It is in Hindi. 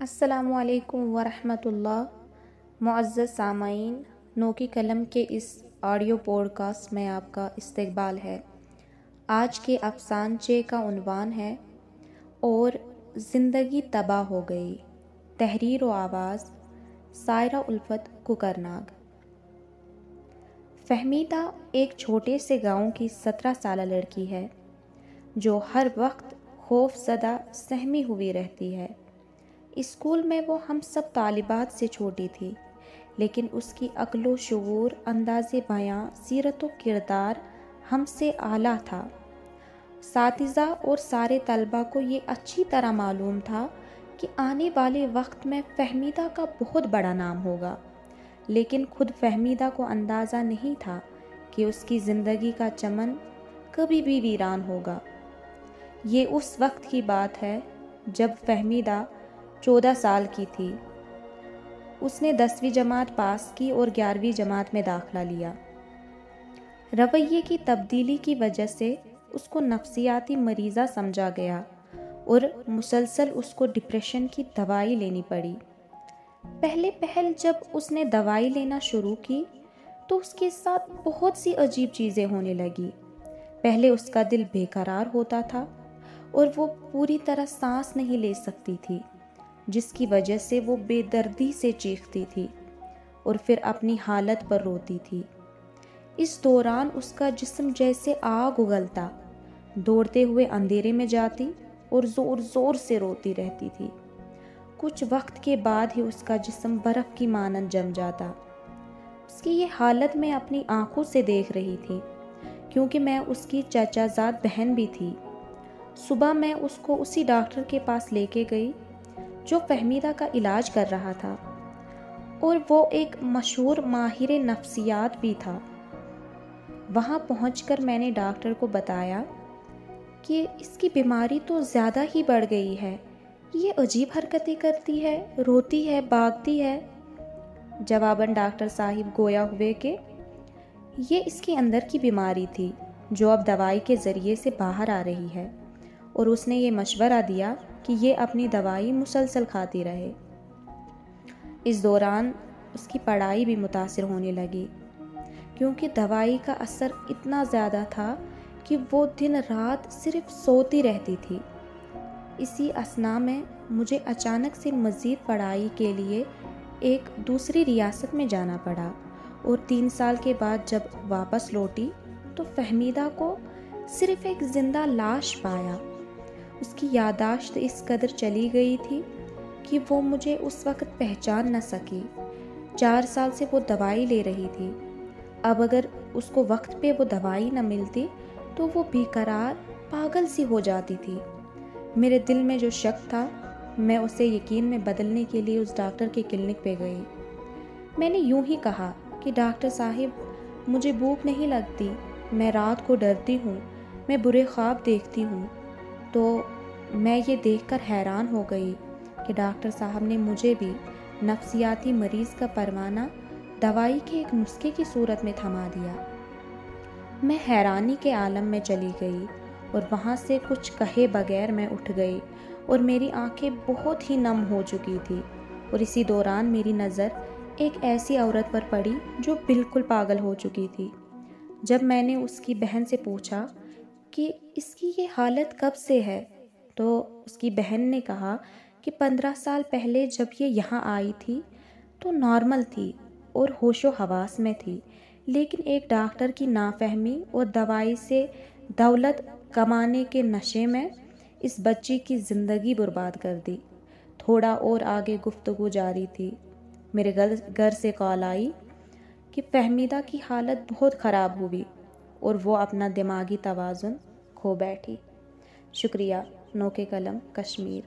अस्सलामुअलैकुम वरहमतुल्लाह। मुअज़्ज़ज़ सामाईन, नो की कलम के इस ऑडियो पॉडकास्ट में आपका इस्तकबाल है। आज के अफसानचे का उन्वान है और ज़िंदगी तबाह हो गई। तहरीर व आवाज़ सायरा उल्फत कुकरनाग। फ़हमीदा एक छोटे से गांव की 17 साल लड़की है जो हर वक्त खौफज़दा सहमी हुई रहती है। स्कूल में वो हम सब तालिबात से छोटी थी, लेकिन उसकी अक्लो शऊर, अंदाज़े बयां, सीरत व किरदार हमसे आला था। सातिज़ा और सारे तलबा को ये अच्छी तरह मालूम था कि आने वाले वक्त में फ़हमीदा का बहुत बड़ा नाम होगा, लेकिन खुद फ़हमीदा को अंदाज़ा नहीं था कि उसकी ज़िंदगी का चमन कभी भी वीरान होगा। ये उस वक्त की बात है जब फ़हमीदा 14 साल की थी। उसने 10वीं जमात पास की और 11वीं जमात में दाखिला लिया। रवैये की तब्दीली की वजह से उसको नफ्सियाती मरीज़ा समझा गया और मुसलसल उसको डिप्रेशन की दवाई लेनी पड़ी। पहल जब उसने दवाई लेना शुरू की तो उसके साथ बहुत सी अजीब चीज़ें होने लगी। पहले उसका दिल बेकरार होता था और वो पूरी तरह सांस नहीं ले सकती थी, जिसकी वजह से वो बेदर्दी से चीखती थी और फिर अपनी हालत पर रोती थी। इस दौरान उसका जिस्म जैसे आग उगलता, दौड़ते हुए अंधेरे में जाती और ज़ोर ज़ोर से रोती रहती थी। कुछ वक्त के बाद ही उसका जिस्म बर्फ़ की मानंद जम जाता। उसकी ये हालत मैं अपनी आंखों से देख रही थी, क्योंकि मैं उसकी चाचाजाद बहन भी थी। सुबह मैं उसको उसी डॉक्टर के पास लेके गई जो फ़हमीदा का इलाज कर रहा था, और वो एक मशहूर माहिर नफ्सियात भी था। वहाँ पहुंचकर मैंने डॉक्टर को बताया कि इसकी बीमारी तो ज़्यादा ही बढ़ गई है, ये अजीब हरकतें करती है, रोती है, भागती है। जवाबन डॉक्टर साहिब गोया हुए कि ये इसके अंदर की बीमारी थी जो अब दवाई के ज़रिए से बाहर आ रही है, और उसने ये मशवरा दिया कि ये अपनी दवाई मुसलसल खाती रहे। इस दौरान उसकी पढ़ाई भी मुतासिर होने लगी, क्योंकि दवाई का असर इतना ज़्यादा था कि वो दिन रात सिर्फ सोती रहती थी। इसी असना में मुझे अचानक से मज़ीद पढ़ाई के लिए एक दूसरी रियासत में जाना पड़ा, और 3 साल के बाद जब वापस लौटी तो फ़हमीदा को सिर्फ एक ज़िंदा लाश पाया। उसकी यादाश्त इस कदर चली गई थी कि वो मुझे उस वक्त पहचान न सकी। 4 साल से वो दवाई ले रही थी। अब अगर उसको वक्त पे वो दवाई न मिलती तो वो बेकरार पागल सी हो जाती थी। मेरे दिल में जो शक था, मैं उसे यकीन में बदलने के लिए उस डॉक्टर के क्लिनिक पे गई। मैंने यूं ही कहा कि डॉक्टर साहिब, मुझे भूख नहीं लगती, मैं रात को डरती हूँ, मैं बुरे ख्वाब देखती हूँ। तो मैं ये देखकर हैरान हो गई कि डॉक्टर साहब ने मुझे भी नफ्सियाती मरीज़ का परवाना दवाई के एक नुस्खे की सूरत में थमा दिया। मैं हैरानी के आलम में चली गई और वहाँ से कुछ कहे बगैर मैं उठ गई, और मेरी आंखें बहुत ही नम हो चुकी थी। और इसी दौरान मेरी नज़र एक ऐसी औरत पर पड़ी जो बिल्कुल पागल हो चुकी थी। जब मैंने उसकी बहन से पूछा कि इसकी ये हालत कब से है, तो उसकी बहन ने कहा कि 15 साल पहले जब ये यहाँ आई थी तो नॉर्मल थी और होशो हवास में थी, लेकिन एक डॉक्टर की नाफहमी और दवाई से दौलत कमाने के नशे में इस बच्ची की ज़िंदगी बर्बाद कर दी। थोड़ा और आगे गुफ्तगू जारी थी। मेरे घर से कॉल आई कि फ़हमीदा की हालत बहुत ख़राब हुई और वो अपना दिमागी तवाज़ुन खो बैठी। शुक्रिया। नो के कलम, कश्मीर।